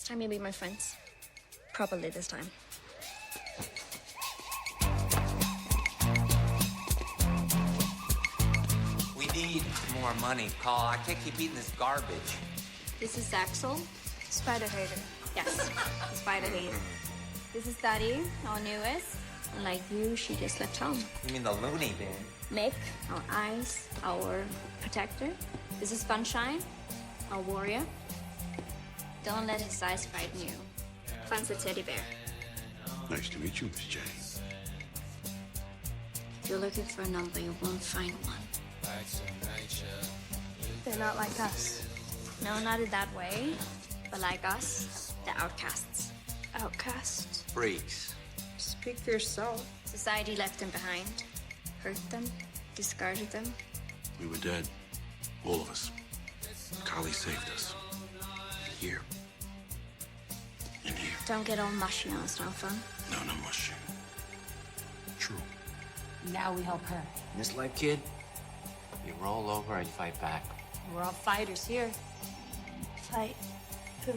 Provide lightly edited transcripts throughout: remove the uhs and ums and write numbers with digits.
It's time you meet my friends. Properly this time. We need more money, Paul. I can't keep eating this garbage. This is Axel. Spider hater. Yes, the spider hater. This is Daddy, our newest. And like you, she just left home. You mean the loony bin? Mick, our eyes, our protector. This is Sunshine, our warrior. Don't let his eyes frighten you. Fun's the teddy bear. Nice to meet you, Miss Jane. If you're looking for a number, you won't find one. They're not like us. No, not in that way. But like us, the outcasts. Outcasts. Freaks. Speak for yourself. Society left them behind. Hurt them, discarded them. We were dead. All of us. Kali saved us. Here. In here. Don't get all mushy on us, no fun. No, no mushroom. True. Now we help her. In this life, kid, you roll over and fight back. We're all fighters here. Fight. Who?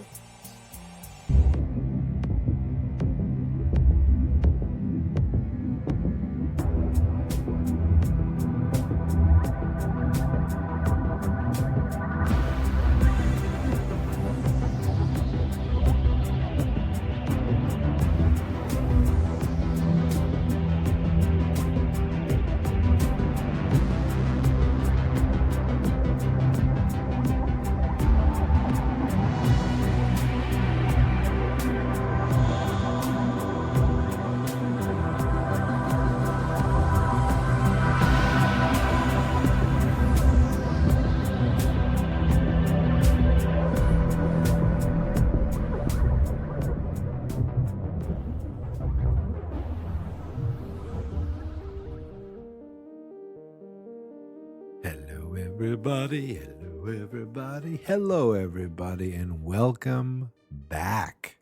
Hello everybody, and welcome back.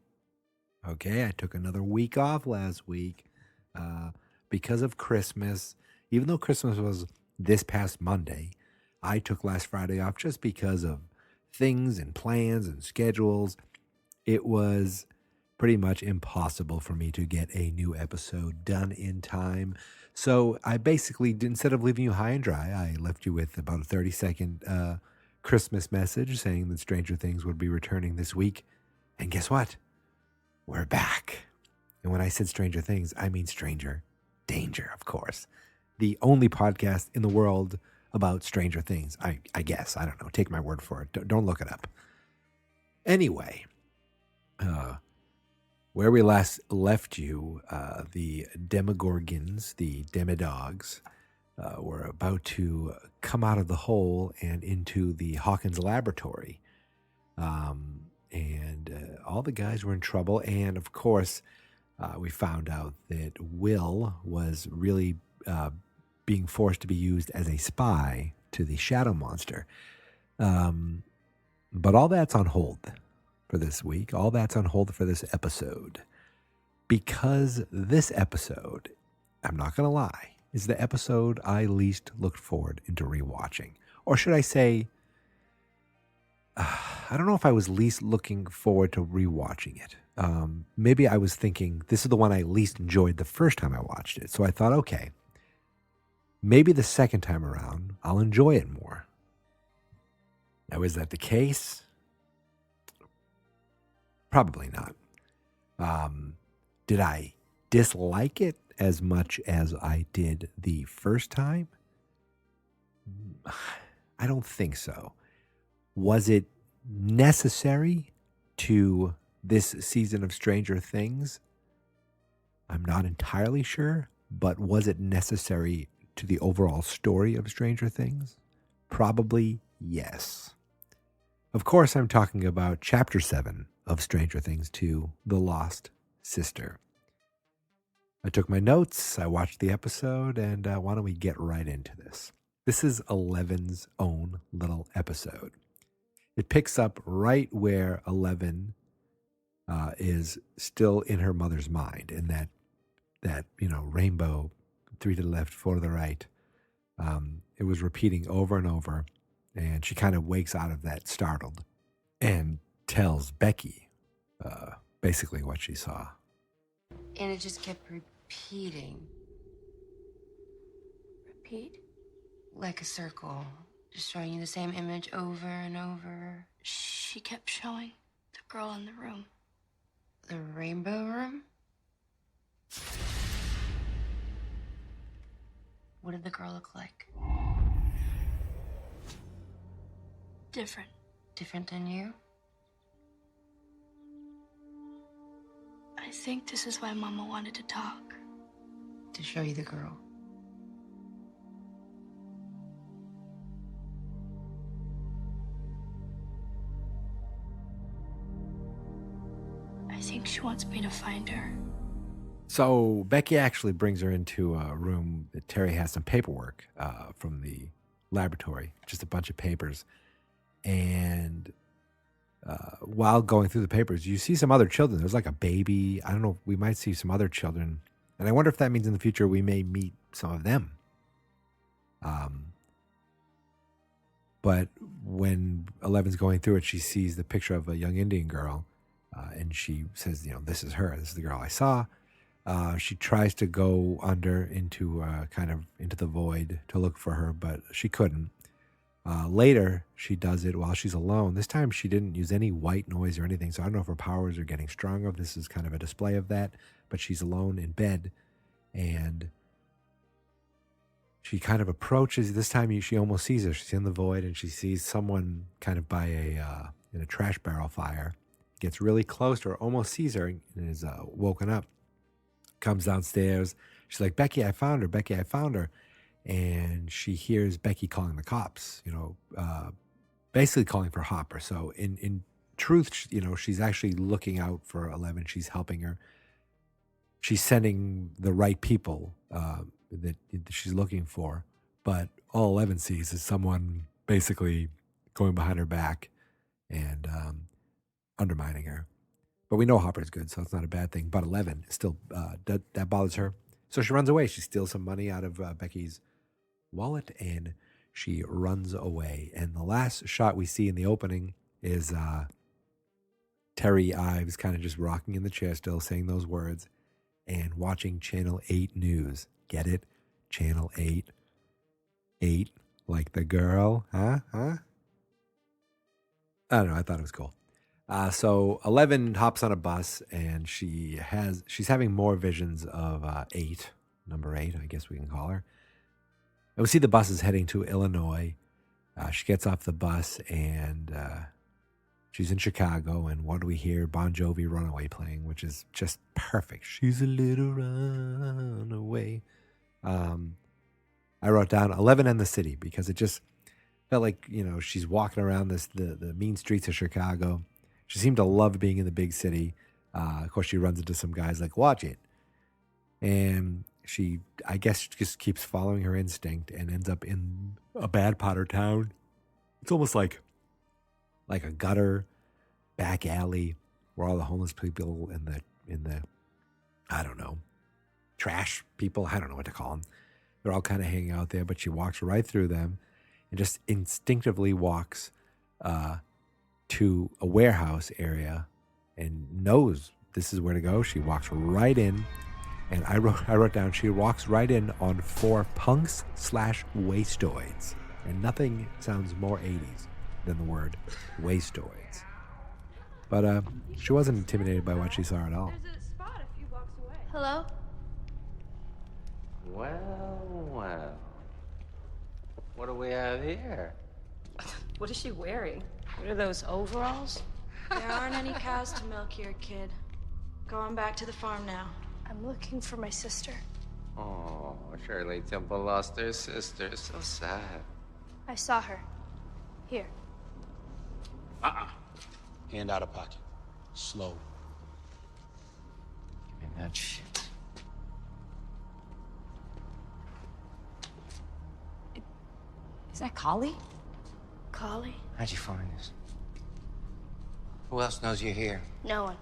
Okay, I took another week off last week because of Christmas. Even though Christmas was this past Monday, I took last Friday off just because of things and plans and schedules. It was pretty much impossible for me to get a new episode done in time. So I basically, instead of leaving you high and dry, I left you with about a 30-second Christmas message saying that Stranger Things would be returning this week. And guess what? We're back. And when I said Stranger Things, I mean Stranger Danger, of course. The only podcast in the world about Stranger Things. I guess. I don't know. Take my word for it. Don't look it up. Anyway, where we last left you, the Demogorgons, the Demodogs, were about to come out of the hole and into the Hawkins laboratory. And all the guys were in trouble. And of course, we found out that Will was really being forced to be used as a spy to the Shadow Monster. But all that's on hold for this week. All that's on hold for this episode. Because this episode, I'm not going to lie, is the episode I least looked forward into rewatching. Or should I say, I don't know if I was least looking forward to rewatching it. Maybe I was thinking, this is the one I least enjoyed the first time I watched it. So I thought, okay, maybe the second time around, I'll enjoy it more. Now, is that the case? Probably not. Did I dislike it as much as I did the first time? I don't think so. Was it necessary to this season of Stranger Things? I'm not entirely sure, but was it necessary to the overall story of Stranger Things? Probably yes. Of course, I'm talking about Chapter 7 of Stranger Things 2, The Lost Sister. I took my notes, I watched the episode, and why don't we get right into this? This is Eleven's own little episode. It picks up right where Eleven is still in her mother's mind, in that rainbow, 3 to the left, 4 to the right. It was repeating over and over, and she kind of wakes out of that startled and tells Becky basically what she saw. And it just kept repeating. Repeat. Like a circle. Just showing you the same image over and over. She kept showing the girl in the room. The rainbow room? What did the girl look like? Different. Different than you? I think this is why Mama wanted to talk. To show you the girl. I think she wants me to find her. So Becky actually brings her into a room that Terry has some paperwork from the laboratory, just a bunch of papers. And while going through the papers, you see some other children. There's like a baby. I don't know. We might see some other children. And I wonder if that means in the future we may meet some of them. But when Eleven's going through it, she sees the picture of a young Indian girl. And she says, this is her. This is the girl I saw. She tries to go under into into the void to look for her, but she couldn't. Later, she does it while she's alone. This time, she didn't use any white noise or anything, so I don't know if her powers are getting stronger. This is kind of a display of that, but she's alone in bed, and she kind of approaches. This time, she almost sees her. She's in the void, and she sees someone kind of by in a trash barrel fire. Gets really close to her, almost sees her, and is woken up. Comes downstairs. She's like, Becky, I found her. Becky, I found her. And she hears Becky calling the cops, basically calling for Hopper. So in truth, she's actually looking out for 11. She's helping her. She's sending the right people that she's looking for. But all 11 sees is someone basically going behind her back and undermining her. But we know Hopper's good, so it's not a bad thing. But 11 still, that bothers her. So she runs away. She steals some money out of Becky's wallet, and she runs away. And the last shot we see in the opening is Terry Ives kind of just rocking in the chair still, saying those words, and watching Channel 8 News. Get it? Channel 8. 8, like the girl. Huh? I don't know. I thought it was cool. So 11 hops on a bus, and she's having more visions of 8, number 8, I guess we can call her. And we see the bus is heading to Illinois. She gets off the bus, and she's in Chicago. And what do we hear? Bon Jovi Runaway playing, which is just perfect. She's a little runaway. I wrote down 11 and the City because it just felt like, she's walking around the mean streets of Chicago. She seemed to love being in the big city. Of course, she runs into some guys like, watch it. And she, I guess, just keeps following her instinct and ends up in a bad Potter town. It's almost like a gutter, back alley where all the homeless people and the I don't know, trash people, I don't know what to call them. They're all kind of hanging out there, but she walks right through them and just instinctively walks to a warehouse area and knows this is where to go. She walks right in, and I wrote down she walks right in on 4 punks / wastoids, and nothing sounds more 80s than the word wastoids. But she wasn't intimidated by what she saw at all. There's a spot a few blocks away. Hello? Well. What do we have here? What is she wearing? What are those, overalls? There aren't any cows to milk here, kid. Going back to the farm now. I'm looking for my sister. Oh, Shirley Temple lost her sister. So sad. I saw her. Here. Hand out of pocket. Slow. Give me that shit. Is that Collie? Collie? How'd you find this? Who else knows you're here? No one.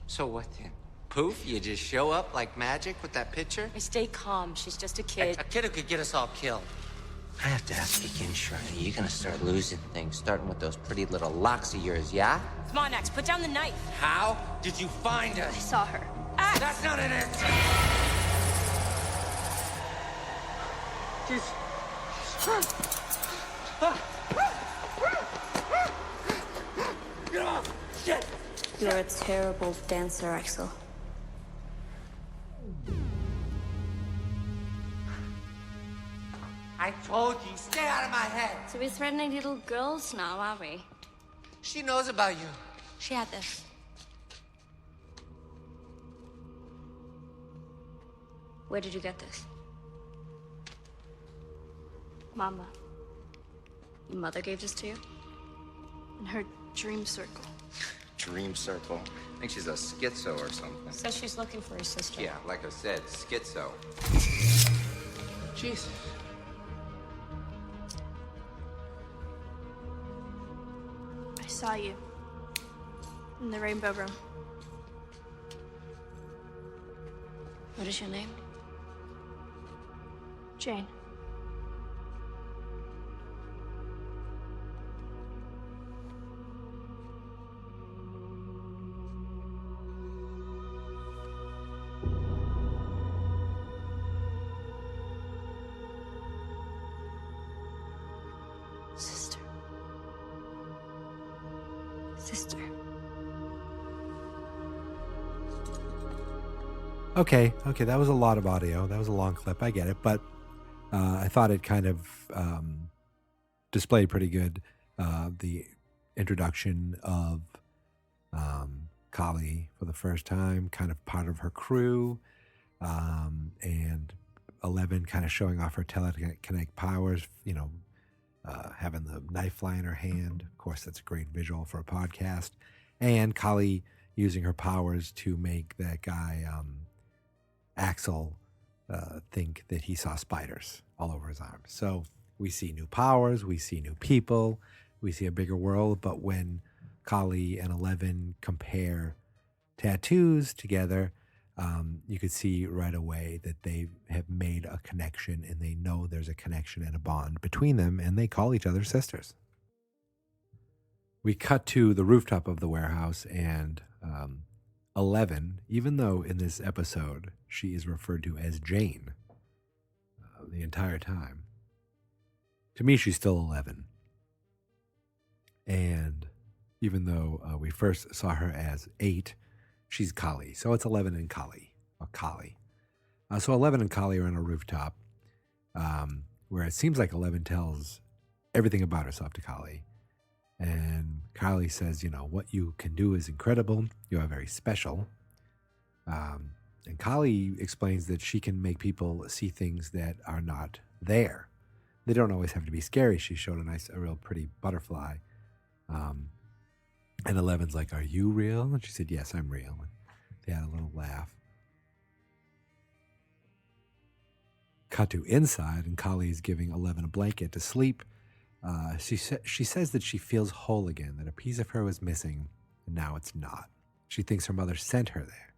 So what then? Poof, you just show up like magic with that picture? I stay calm. She's just a A kid. kid who could get us all killed. I have to ask again, Shredder. You're gonna start losing things, starting with those pretty little locks of yours, yeah? Come on, Axe, put down the knife. How did you find I us? saw her. Axe! That's not an answer! Just... Shit! You're a terrible dancer, Axel. I told you, stay out of my head! So we're threatening little girls now, are we? She knows about you. She had this. Where did you get this? Mama, Your mother gave this to you? in her dream circle. Dream circle. I think she's a schizo or something. Says she's looking for her sister. Yeah, like I said, schizo. Jesus. I saw you. In the rainbow room. What is your name? Jane. Sister. Sister. Okay, that was a lot of audio. That was a long clip. I get it, but I thought it kind of displayed pretty good the introduction of Kali for the first time, kind of part of her crew, and 11 kind of showing off her telekinetic powers, having the knife fly in her hand. Of course, that's a great visual for a podcast. And Kali using her powers to make that guy, Axel, think that he saw spiders all over his arms. So we see new powers, we see new people, we see a bigger world. But when Kali and 11 compare tattoos together, you could see right away that they have made a connection, and they know there's a connection and a bond between them, and they call each other sisters. We cut to the rooftop of the warehouse, and 11, even though in this episode she is referred to as Jane the entire time, to me she's still 11. And even though we first saw her as 8, she's Kali. So it's 11 and Kali, or Kali. So 11 and Kali are on a rooftop where it seems like 11 tells everything about herself to Kali. And Kali says, what you can do is incredible. You are very special. And Kali explains that she can make people see things that are not there. They don't always have to be scary. She showed a real pretty butterfly. And 11's like, are you real? And she said, yes, I'm real. And they had a little laugh. Cut to inside, and Kali is giving 11 a blanket to sleep. She says that she feels whole again, that a piece of her was missing, and now it's not. She thinks her mother sent her there,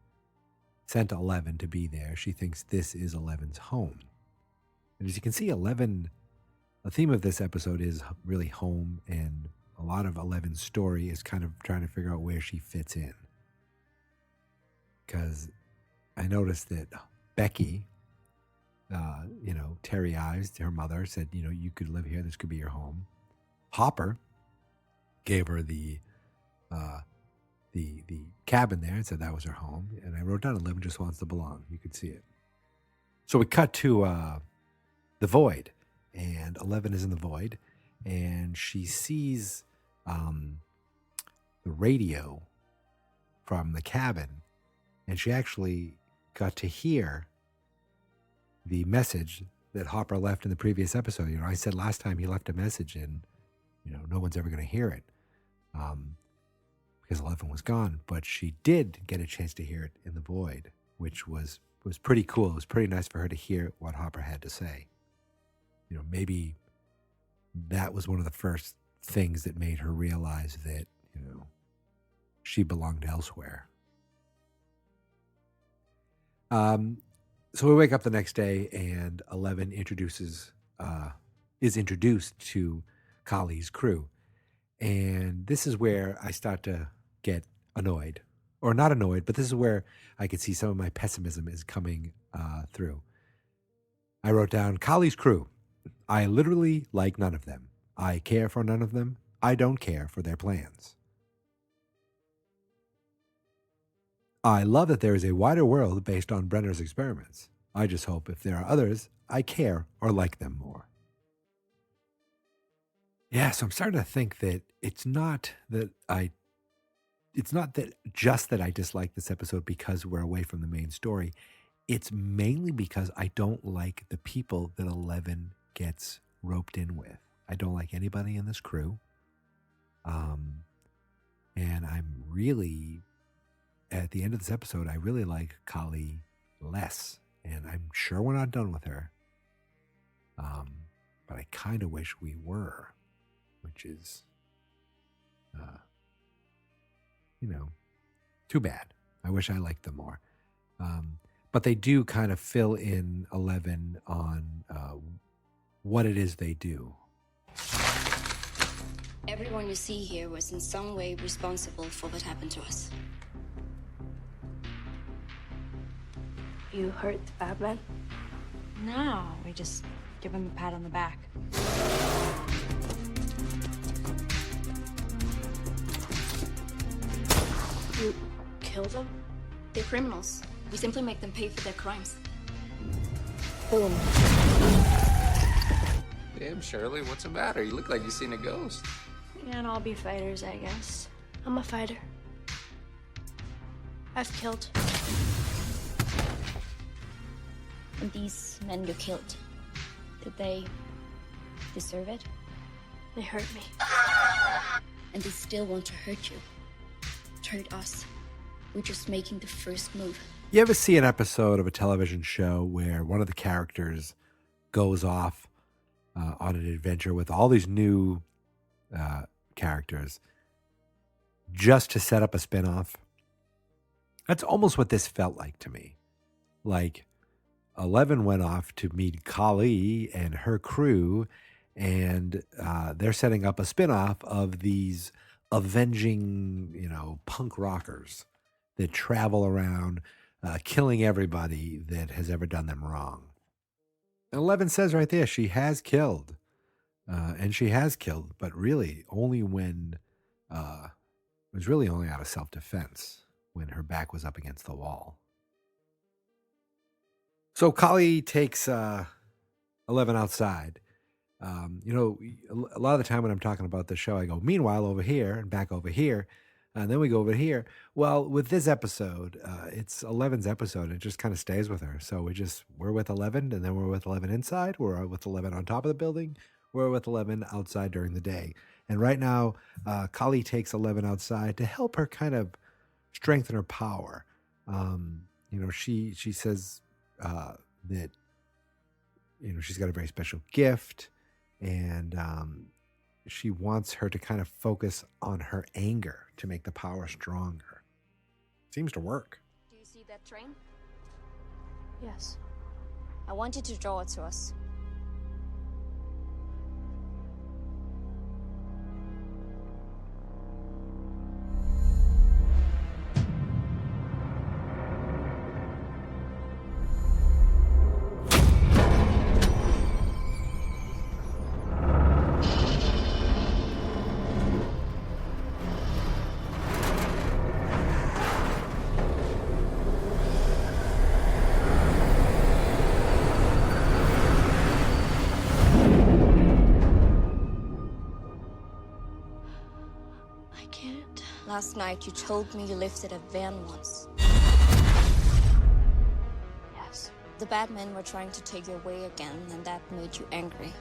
sent 11 to be there. She thinks this is 11's home. And as you can see, 11, the theme of this episode is really home, and a lot of 11's story is kind of trying to figure out where she fits in. Because I noticed that Becky, Terry Ives, her mother, said, you could live here. This could be your home. Hopper gave her the cabin there and said that was her home. And I wrote down 11 just wants to belong. You could see it. So we cut to the void, and 11 is in the void, and she sees the radio from the cabin, and she actually got to hear the message that Hopper left in the previous episode. I said last time he left a message, and no one's ever going to hear it because 11 was gone. But she did get a chance to hear it in the void, which was pretty cool. It was pretty nice for her to hear what Hopper had to say. Maybe that was one of the first things that made her realize that she belonged elsewhere. So we wake up the next day, and 11 introduces is introduced to Kali's crew. And this is where I start to get annoyed. Or not annoyed, but this is where I could see some of my pessimism is coming through. I wrote down Kali's crew. I literally like none of them. I care for none of them. I don't care for their plans. I love that there is a wider world based on Brenner's experiments. I just hope if there are others, I care or like them more. Yeah, so I'm starting to think that it's not that just that I dislike this episode because we're away from the main story. It's mainly because I don't like the people that Eleven gets roped in with. I don't like anybody in this crew. And I'm really, at the end of this episode, I really like Kali less. And I'm sure we're not done with her. But I kind of wish we were, which is, too bad. I wish I liked them more. But they do kind of fill in 11 on what it is they do. Everyone you see here was in some way responsible for what happened to us. You hurt the bad man? No, we just give him a pat on the back. You killed them? They're criminals. We simply make them pay for their crimes. Boom. Damn, Shirley, what's the matter? You look like you've seen a ghost. We can't all be fighters, I guess. I'm a fighter. I've killed. And these men you killed, did they deserve it? They hurt me. And they still want to hurt you. Hurt us. We're just making the first move. You ever see an episode of a television show where one of the characters goes off on an adventure with all these new characters just to set up a spinoff? That's almost what this felt like to me. Like, 11 went off to meet Kali and her crew, and they're setting up a spinoff of these avenging, punk rockers that travel around killing everybody that has ever done them wrong. And 11 says right there, she has killed. And she has killed, but really only when, it was really only out of self-defense, when her back was up against the wall. So Kali takes 11 outside. A lot of the time when I'm talking about the show, I go, meanwhile, over here and back over here. And then we go over here. Well, with this episode, it's 11's episode. It just kind of stays with her. So we're with 11, and then we're with 11 inside. We're with 11 on top of the building. We're with 11 outside during the day. And right now, Kali takes 11 outside to help her kind of strengthen her power. She says that, she's got a very special gift, and she wants her to kind of focus on her anger to make the power stronger. Seems to work. Do you see that train? Yes. I want you to draw it to us. Last night, you told me you lifted a van once. Yes. The bad men were trying to take you away again, and that made you angry.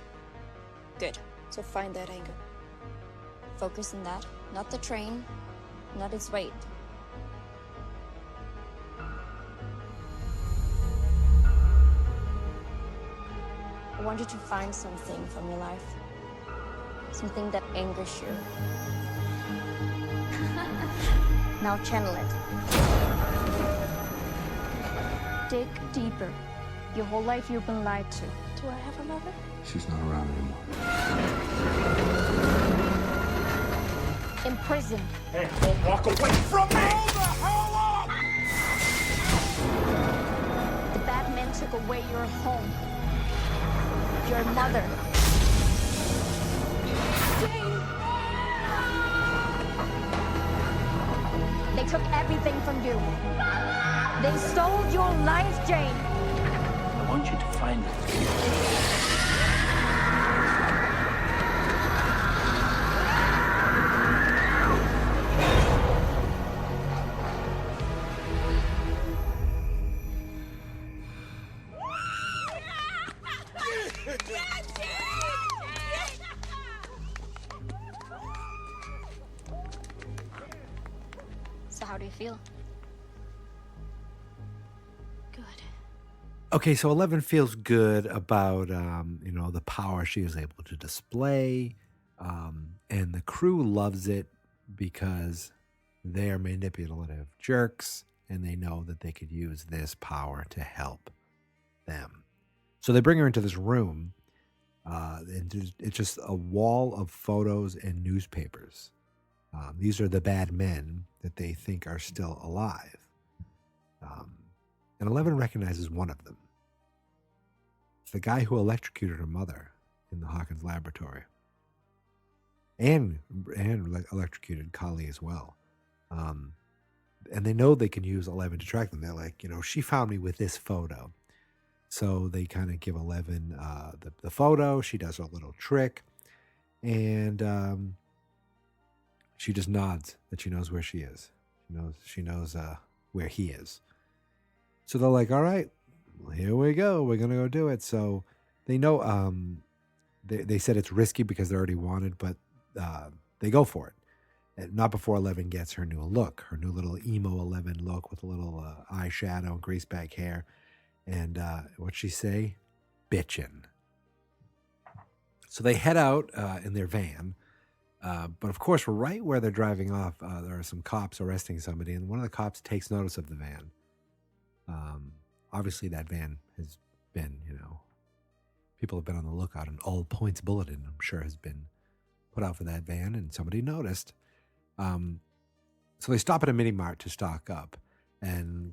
Good. So find that anger. Focus on that, not the train, not its weight. I want you to find something from your life. Something that angers you. Now channel it. Dig deeper. Your whole life you've been lied to. Do I have a mother? She's not around anymore. In prison. Hey, don't walk away from me! Hold the hell up! The bad men took away your home. Your mother. They took everything from you. They stole your life, Jane. I want you to find it. So how do you feel? Good. Okay, so 11 feels good about, the power she was able to display. And the crew loves it because they're manipulative jerks and they know that they could use this power to help them. So they bring her into this room. And it's just a wall of photos and newspapers. These are the bad men that they think are still alive. And 11 recognizes one of them. It's the guy who electrocuted her mother in the Hawkins laboratory. And electrocuted Kali as well. And they know they can use 11 to track them. They're like, she found me with this photo. So they kind of give 11 the photo. She does her little trick. And she just nods that she knows where she is. She knows where he is. So they're like, all right, well, here we go. We're going to go do it. So they know they said it's risky because they're already wanted, but they go for it. And not before 11 gets her new look, her new little emo 11 look with a little eyeshadow and grease back hair. And what'd she say? Bitchin'. So they head out in their van. But of course, right where they're driving off, there are some cops arresting somebody. And one of the cops takes notice of the van. Obviously, that van has been, people have been on the lookout. An all points bulletin, I'm sure, has been put out for that van. And somebody noticed. So they stop at a mini mart to stock up. And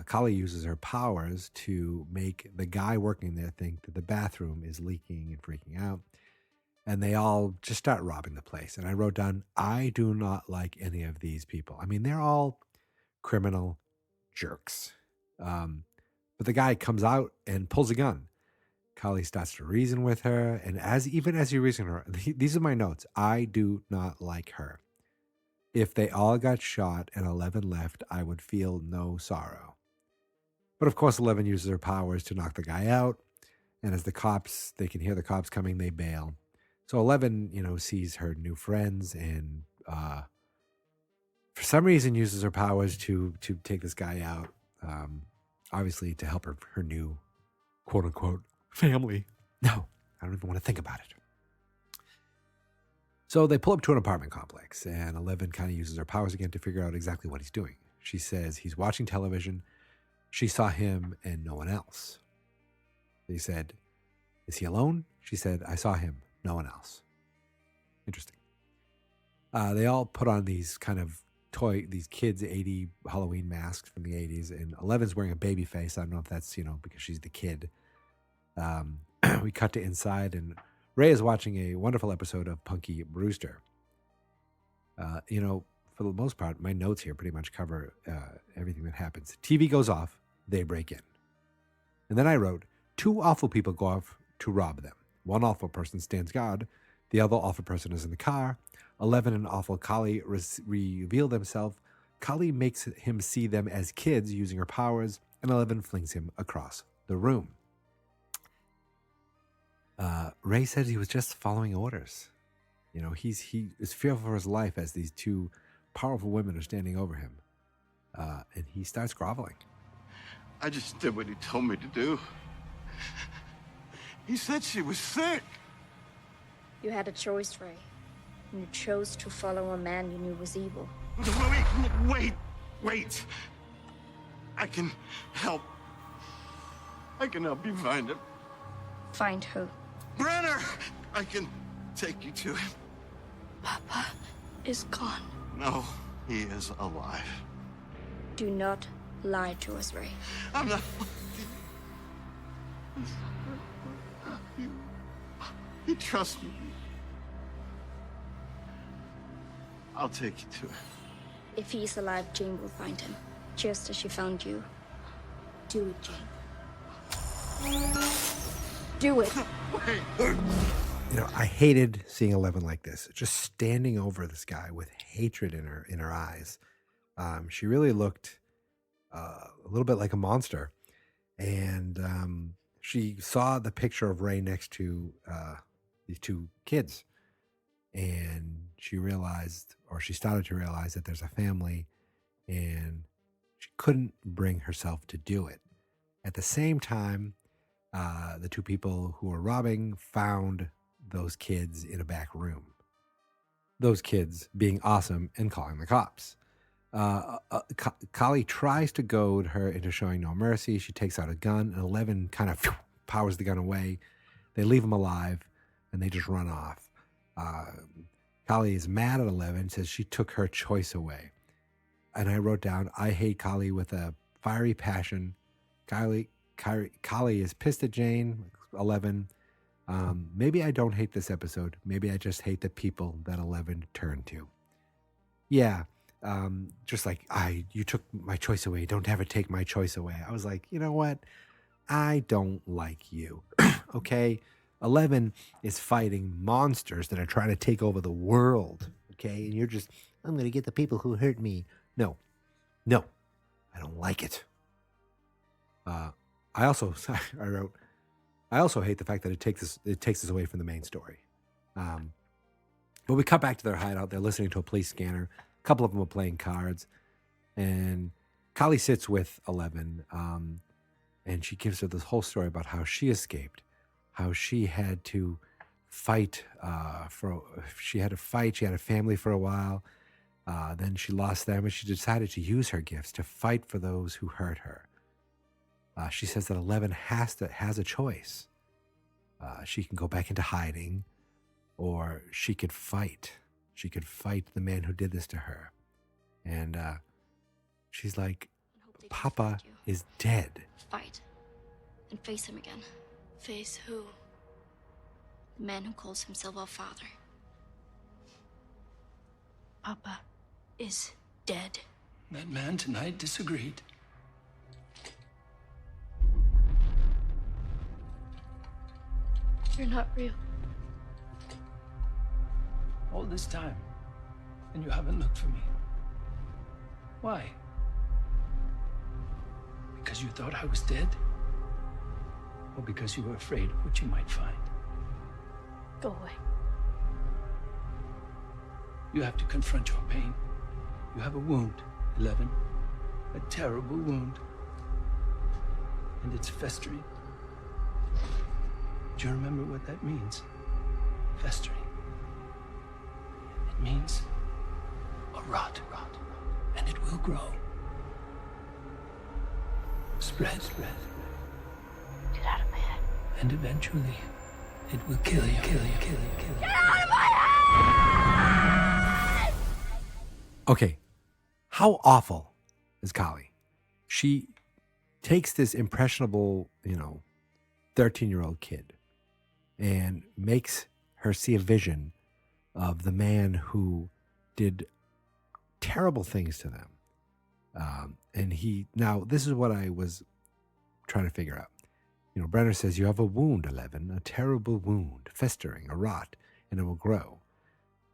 Kali uses her powers to make the guy working there think that the bathroom is leaking and freaking out. And they all just start robbing the place. And I wrote down, I do not like any of these people. I mean, they're all criminal jerks. But the guy comes out and pulls a gun. Kali starts to reason with her. And even as you reason with her, these are my notes. I do not like her. If they all got shot and 11 left, I would feel no sorrow. But of course, 11 uses her powers to knock the guy out. And as they can hear the cops coming, they bail. So 11, sees her new friends and for some reason uses her powers to take this guy out. Obviously to help her new quote unquote family. No, I don't even want to think about it. So they pull up to an apartment complex and 11 kind of uses her powers again to figure out exactly what he's doing. She says he's watching television. She saw him and no one else. They said, is he alone? She said, I saw him. No one else. Interesting. They all put on these kind of these kids' 80 Halloween masks from the 80s. And 11's wearing a baby face. I don't know if that's, because she's the kid. We cut to inside and Ray is watching a wonderful episode of Punky Brewster. For the most part, my notes here pretty much cover everything that happens. TV goes off. They break in. And then I wrote, 2 awful people go off to rob them. One awful person stands guard. The other awful person is in the car. 11 and awful Kali reveal themselves. Kali makes him see them as kids using her powers, and 11 flings him across the room. Ray said he was just following orders. He is fearful for his life as these 2 powerful women are standing over him. And he starts groveling. I just did what he told me to do. He said she was sick. You had a choice, Ray. And you chose to follow a man you knew was evil. Wait. I can help. I can help you find him. Find who? Brenner! I can take you to him. Papa is gone. No, he is alive. Do not lie to us, Ray. I'm not. You trust me. I'll take you to him. If he's alive, Jane will find him. Just as she found you. Do it, Jane. Do it. You know, I hated seeing 11 like this, just standing over this guy with hatred in her eyes. She really looked a little bit like a monster. And she saw the picture of Ray next to these two kids. And she realized, or she started to realize, that there's a family, and she couldn't bring herself to do it. At the same time, the two people who were robbing found those kids in a back room. Those kids being awesome and calling the cops. Kali tries to goad her into showing no mercy. She takes out a gun, and 11 kind of powers the gun away. They leave him alive, and they just run off. Kali is mad at 11, says she took her choice away. And I wrote down, I hate Kali with a fiery passion. Kali is pissed at Jane, 11. Maybe I don't hate this episode. Maybe I just hate the people that 11 turned to. Yeah, just like, you took my choice away. Don't ever take my choice away. I was like, you know what? I don't like you. Okay? 11 is fighting monsters that are trying to take over the world. Okay? And you're just, I'm going to get the people who hurt me. No, I don't like it. I also hate the fact that it takes us away from the main story. But we cut back to their hideout. They're listening to a police scanner. A couple of them are playing cards, and Kali sits with 11, and she gives her this whole story about how she escaped, how she had to fight she had a family for a while. Then she lost them, and she decided to use her gifts to fight for those who hurt her. She says that 11 has a choice. She can go back into hiding, or she could fight. She could fight the man who did this to her. And she's like, Papa is dead. Fight. And face him again. Face who? The man who calls himself our father. Papa is dead. That man tonight disagreed. You're not real. All this time, and you haven't looked for me. Why? Because you thought I was dead? Or because you were afraid of what you might find? Go away. You have to confront your pain. You have a wound, 11. A terrible wound. And it's festering. Do you remember what that means? Festering. It means a rot. And it will grow. Spread. Get out of my head. And eventually, it will kill you. Get out of my head! Okay, how awful is Kali? She takes this impressionable, 13-year-old kid and makes her see a vision of the man who did terrible things to them. Now this is what I was trying to figure out. Brenner says, you have a wound, 11, a terrible wound, festering, a rot, and it will grow.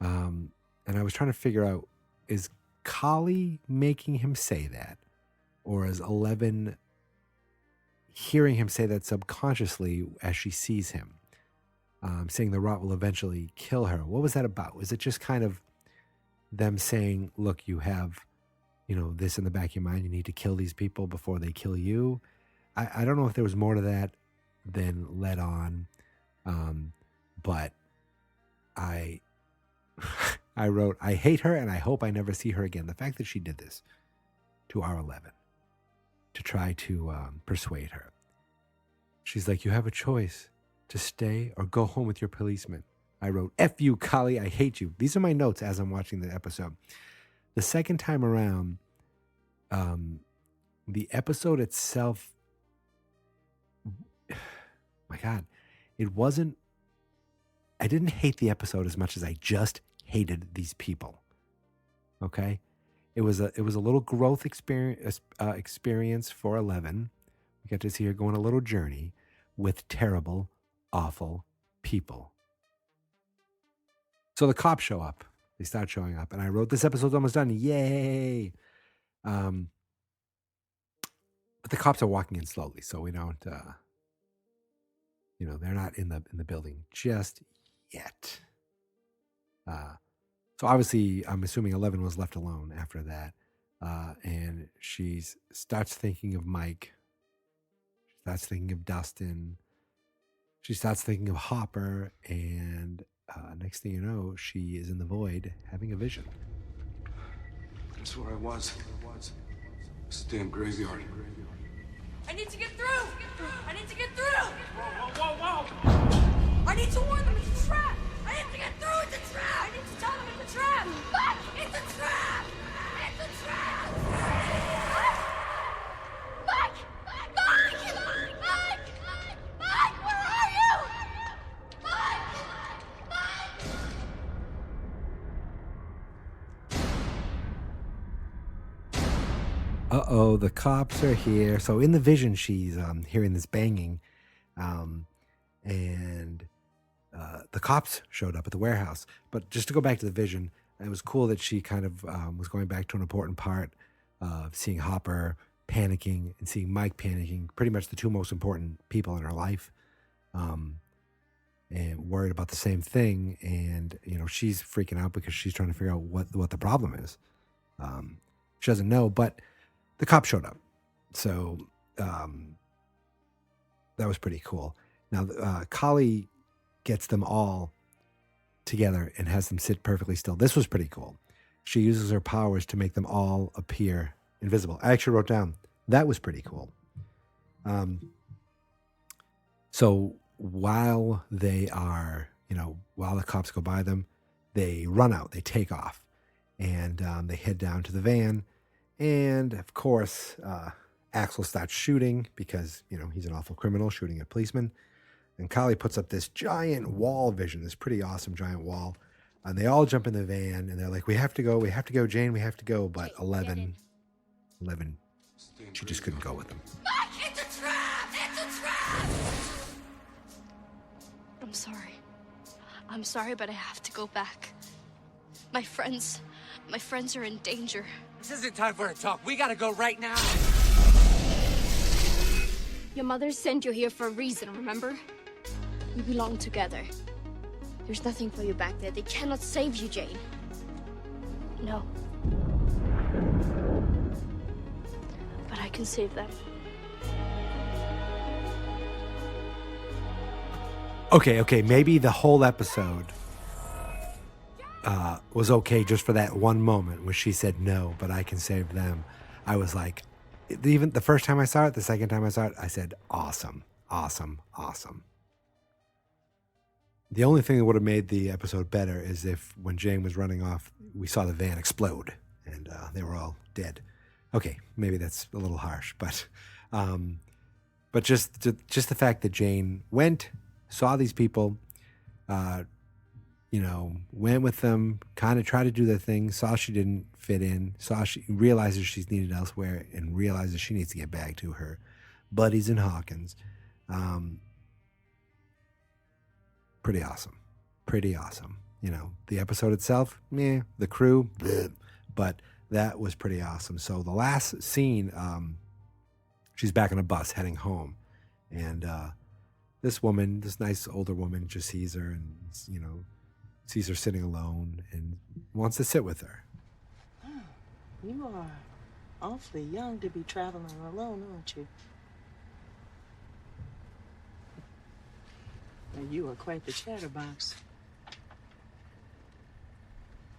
And I was trying to figure out, is Kali making him say that? Or is 11 hearing him say that subconsciously as she sees him? Saying the rot will eventually kill her. What was that about? Was it just kind of them saying, look, you have, this in the back of your mind, you need to kill these people before they kill you? I don't know if there was more to that than led on. But I wrote, I hate her and I hope I never see her again. The fact that she did this to R11 to try to persuade her. She's like, you have a choice to stay or go home with your policeman. I wrote, F you, Kali, I hate you. These are my notes as I'm watching the episode. The second time around, the episode itself, my God, it wasn't, I didn't hate the episode as much as I just hated these people. Okay? It was a little growth experience for 11. We got to see her go on a little journey with terrible, awful people. So the cops show up. They start showing up. And I wrote, this episode's almost done. Yay. But the cops are walking in slowly, so we don't, they're not in the building just yet. So obviously, I'm assuming 11 was left alone after that. And she starts thinking of Mike. She starts thinking of Dustin. She starts thinking of Hopper. And next thing you know, she is in the void having a vision. That's where I was. This damn graveyard. I need to get through! I need to get through! Whoa! I need to warn them it's a trap! I need to get through! It's a trap! I need to tell them it's a trap! Fuck! It's a trap! It's a trap! Mike! Mike! Mike! Mike! Where are you? Mike! Uh-oh, the cops are here. So in the vision, she's hearing this banging. And the cops showed up at the warehouse. But just to go back to the vision, it was cool that she kind of was going back to an important part of seeing Hopper panicking and seeing Mike panicking, pretty much the two most important people in her life, and worried about the same thing. And, she's freaking out because she's trying to figure out what the problem is. She doesn't know, but the cops showed up. So that was pretty cool. Now, Kali gets them all together and has them sit perfectly still. This was pretty cool. She uses her powers to make them all appear invisible. I actually wrote down, that was pretty cool. So while they are, while the cops go by them, they run out, they take off, and they head down to the van. And of course, Axel starts shooting because, he's an awful criminal shooting at policemen. And Kali puts up this giant wall vision, this pretty awesome giant wall. And they all jump in the van and they're like, we have to go, Jane, we have to go. But 11, she just couldn't go with them. Mike, it's a trap! It's a trap! I'm sorry, but I have to go back. My friends are in danger. This isn't time for a talk. We gotta go right now. Your mother sent you here for a reason, remember? We belong together. There's nothing for you back there. They cannot save you, Jane. No. But I can save them. Okay. Maybe the whole episode was okay just for that one moment where she said no, but I can save them. I was like, even the first time I saw it, the second time I saw it, I said, awesome. The only thing that would have made the episode better is if when Jane was running off, we saw the van explode and they were all dead. Okay, maybe that's a little harsh, but just the fact that Jane went, saw these people, went with them, kind of tried to do their thing, saw she didn't fit in, she realizes she's needed elsewhere, and realizes she needs to get back to her buddies in Hawkins. Pretty awesome. The episode itself, meh, the crew, bleh, but that was pretty awesome. So the last scene, she's back on a bus heading home, and this nice older woman, just sees her and, sees her sitting alone and wants to sit with her. You are awfully young to be traveling alone, aren't you? Well, you are quite the chatterbox.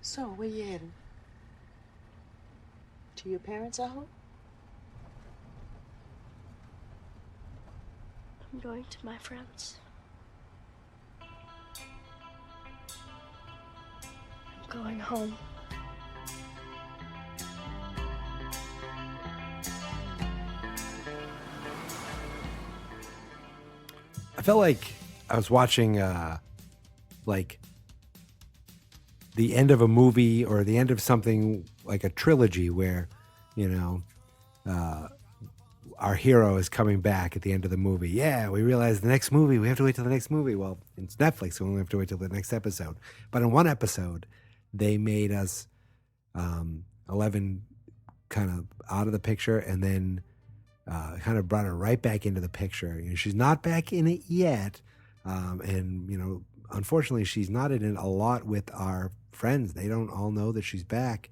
So, where you headed? To your parents, I hope? I'm going to my friends. I'm going home. I felt like I was watching like the end of a movie or the end of something like a trilogy where, you know, our hero is coming back at the end of the movie. Yeah, we realize the next movie, we have to wait till the next movie. Well, it's Netflix, so we only have to wait till the next episode. But in one episode, they made us 11 kind of out of the picture and then kind of brought her right back into the picture. You know, she's not back in it yet. And, you know, unfortunately, she's not in it a lot with our friends. They don't all know that she's back.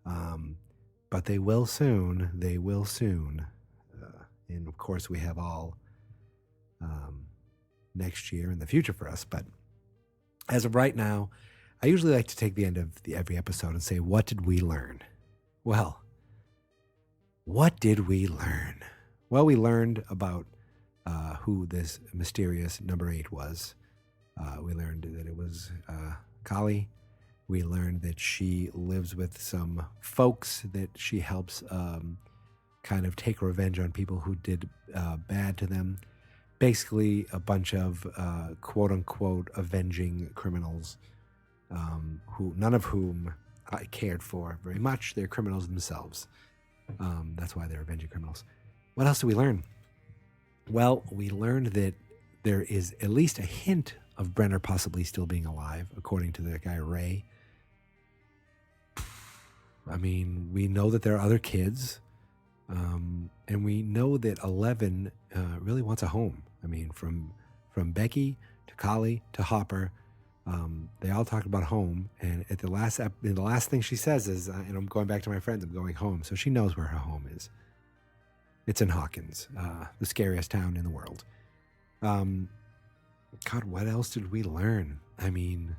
But they will soon. They will soon. And of course, we have all next year in the future for us. But as of right now, I usually like to take the end of every episode and say, what did we learn? Well, what did we learn? Well, we learned about who this mysterious number 8 was. We learned that it was Kali. We learned that she lives with some folks that she helps kind of take revenge on people who did bad to them. Basically, a bunch of quote-unquote avenging criminals, who none of whom I cared for very much. They're criminals themselves. That's why they're avenging criminals. What else did we learn? Well, we learned that there is at least a hint of Brenner possibly still being alive, according to the guy Ray. I mean, we know that there are other kids, and we know that 11 really wants a home. I mean, from Becky to Kali to Hopper, they all talk about home. And at the last thing she says is, and I'm going back to my friends, I'm going home. So she knows where her home is. It's in Hawkins, the scariest town in the world. God, what else did we learn? I mean,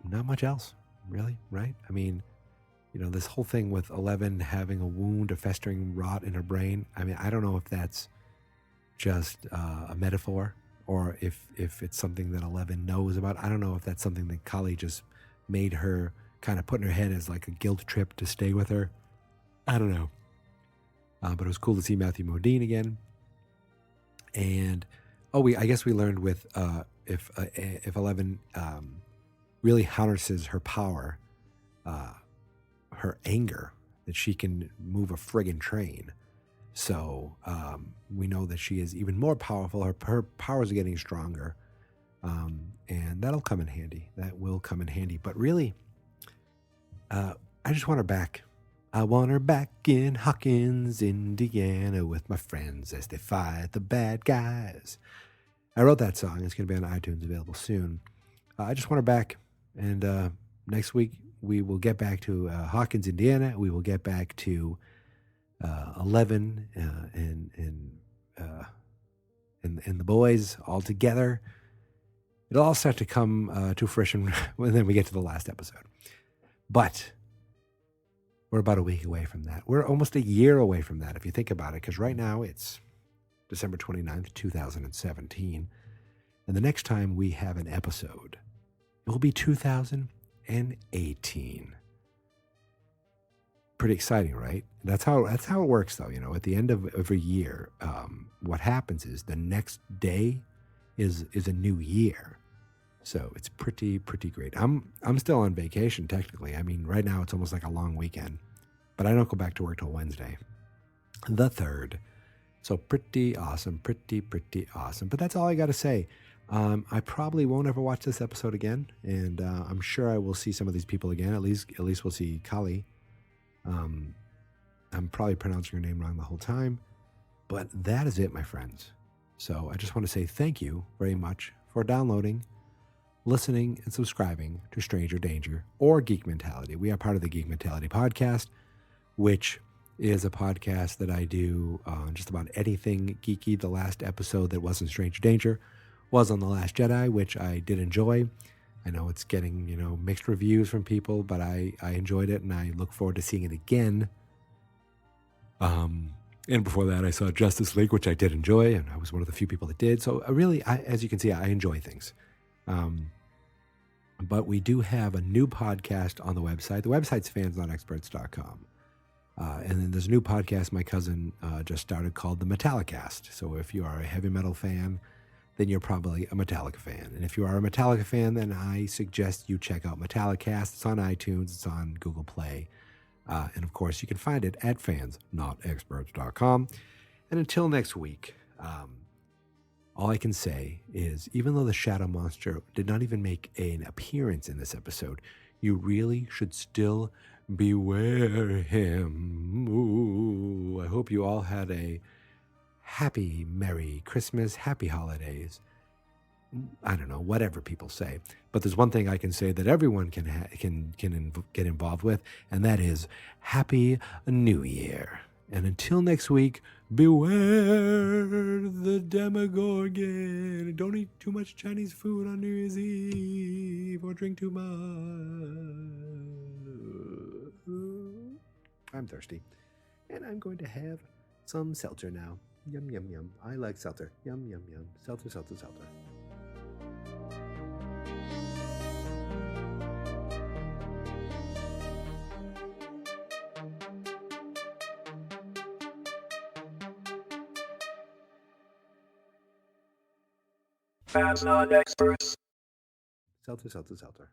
not much else, really, right? I mean, this whole thing with 11 having a wound, a festering rot in her brain. I mean, I don't know if that's just a metaphor or if it's something that 11 knows about. I don't know if that's something that Kali just made her kind of put in her head as like a guilt trip to stay with her. I don't know. But it was cool to see Matthew Modine again. And, I guess we learned with if 11 really harnesses her power, her anger, that she can move a friggin' train. So we know that she is even more powerful. Her powers are getting stronger. And that'll come in handy. That will come in handy. But really, I just want her back. I want her back in Hawkins, Indiana, with my friends as they fight the bad guys. I wrote that song. It's going to be on iTunes, available soon. I just want her back. And next week, we will get back to Hawkins, Indiana. We will get back to 11 and the boys all together. It'll all start to come to fruition when then we get to the last episode. But we're about a week away from that. We're almost a year away from that, if you think about it, because right now it's December 29th, 2017. And the next time we have an episode, it will be 2018. Pretty exciting, right? That's how it works, though. At the end of every year, what happens is the next day is a new year. So it's pretty great. I'm still on vacation technically. I mean, right now it's almost like a long weekend, but I don't go back to work till Wednesday, the 3rd. So pretty awesome, pretty awesome. But that's all I got to say. I probably won't ever watch this episode again, and I'm sure I will see some of these people again. At least we'll see Kali. I'm probably pronouncing her name wrong the whole time, but that is it, my friends. So I just want to say thank you very much for downloading, listening, and subscribing to Stranger Danger or Geek Mentality. We are part of the Geek Mentality podcast, which is a podcast that I do just about anything geeky. The last episode that wasn't Stranger Danger was on The Last Jedi, which I did enjoy. I know it's getting, mixed reviews from people, but I enjoyed it, and I look forward to seeing it again. And before that, I saw Justice League, which I did enjoy, and I was one of the few people that did. So as you can see, I enjoy things. But we do have a new podcast on the website. The website's fansnotexperts.com. And then there's a new podcast my cousin just started called the Metallicast. So if you are a heavy metal fan, then you're probably a Metallica fan. And if you are a Metallica fan, then I suggest you check out Metallicast. It's on iTunes. It's on Google Play. And of course, you can find it at fansnotexperts.com. And until next week, all I can say is, even though the Shadow Monster did not even make an appearance in this episode, you really should still beware him. Ooh, I hope you all had a happy, Merry Christmas, happy holidays. I don't know, whatever people say. But there's one thing I can say that everyone can get involved with, and that is Happy New Year. And until next week, beware the Demogorgon. Don't eat too much Chinese food on New Year's Eve or drink too much. I'm thirsty. And I'm going to have some seltzer now. Yum, yum, yum. I like seltzer. Yum, yum, yum. Seltzer, seltzer, seltzer. Fans not experts. Seltzer, seltzer, seltzer.